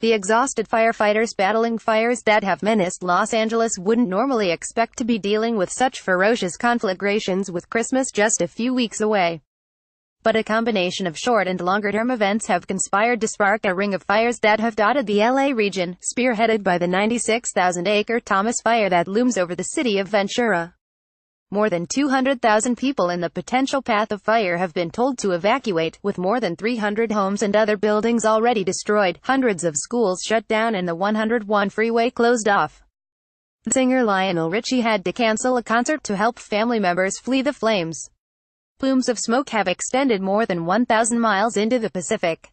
The exhausted firefighters battling fires that have menaced Los Angeles wouldn't normally expect to be dealing with such ferocious conflagrations with Christmas just a few weeks away. But a combination of short and longer-term events have conspired to spark a ring of fires that have dotted the LA region, spearheaded by the 96,000-acre Thomas Fire that looms over the city of Ventura. More than 200,000 people in the potential path of fire have been told to evacuate, with more than 300 homes and other buildings already destroyed, hundreds of schools shut down and the 101 freeway closed off. Singer Lionel Richie had to cancel a concert to help family members flee the flames. Plumes of smoke have extended more than 1,000 miles into the Pacific.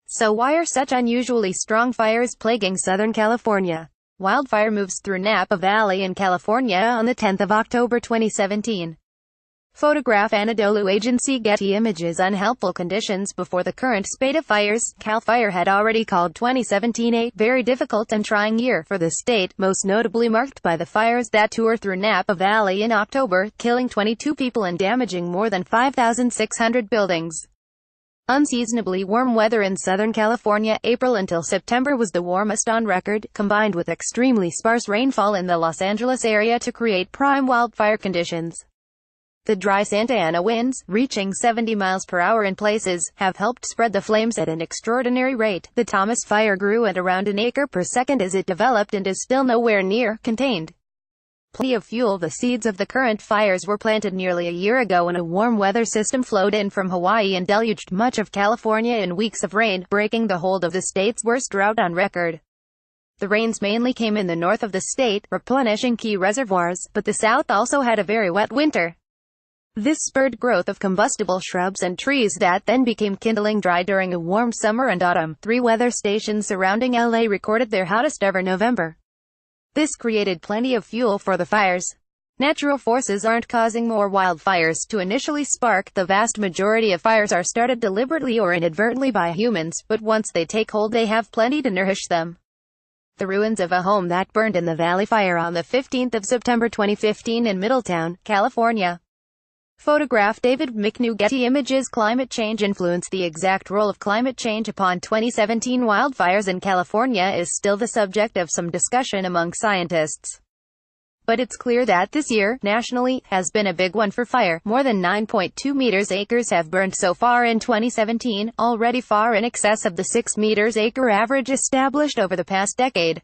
So why are such unusually strong fires plaguing Southern California? Wildfire moves through Napa Valley in California on the 10th of October 2017. Photograph Anadolu agency Getty Images. Unhelpful conditions before the current spate of fires. CAL FIRE had already called 2017 a very difficult and trying year for the state, most notably marked by the fires that tore through Napa Valley in October, killing 22 people and damaging more than 5,600 buildings. Unseasonably warm weather in Southern California. April until September was the warmest on record, combined with extremely sparse rainfall in the Los Angeles area to create prime wildfire conditions. The dry Santa Ana winds, reaching 70 miles per hour in places, have helped spread the flames at an extraordinary rate. The Thomas Fire grew at around an acre per second as it developed and is still nowhere near contained. Plenty of fuel. The seeds of the current fires were planted nearly a year ago when a warm weather system flowed in from Hawaii and deluged much of California in weeks of rain, breaking the hold of the state's worst drought on record. The rains mainly came in the north of the state, replenishing key reservoirs, but the south also had a very wet winter. This spurred growth of combustible shrubs and trees that then became kindling dry during a warm summer and autumn. 3 weather stations surrounding LA recorded their hottest ever November. This created plenty of fuel for the fires. Natural forces aren't causing more wildfires to initially spark. The vast majority of fires are started deliberately or inadvertently by humans, but once they take hold they have plenty to nourish them. The ruins of a home that burned in the Valley Fire on the 15th of September 2015 in Middletown, California. Photograph David McNew. Getty Images. Climate change influence. The exact role of climate change upon 2017 wildfires in California is still the subject of some discussion among scientists. But it's clear that this year, nationally, has been a big one for fire. More than 9.2 acres have burned so far in 2017, already far in excess of the 6 acre average established over the past decade.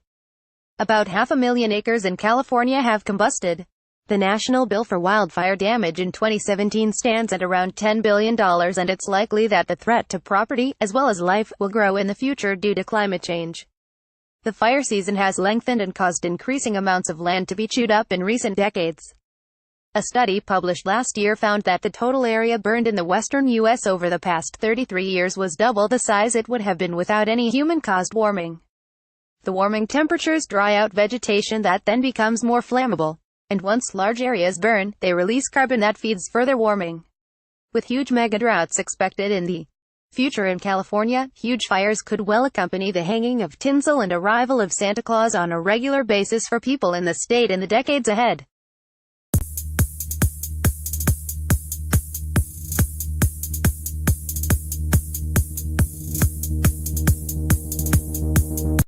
About 500,000 acres in California have combusted. The national bill for wildfire damage in 2017 stands at around $10 billion, and it's likely that the threat to property, as well as life, will grow in the future due to climate change. The fire season has lengthened and caused increasing amounts of land to be chewed up in recent decades. A study published last year found that the total area burned in the western U.S. over the past 33 years was double the size it would have been without any human-caused warming. The warming temperatures dry out vegetation that then becomes more flammable. And once large areas burn, they release carbon that feeds further warming. With huge mega-droughts expected in the future in California, huge fires could well accompany the hanging of tinsel and arrival of Santa Claus on a regular basis for people in the state in the decades ahead.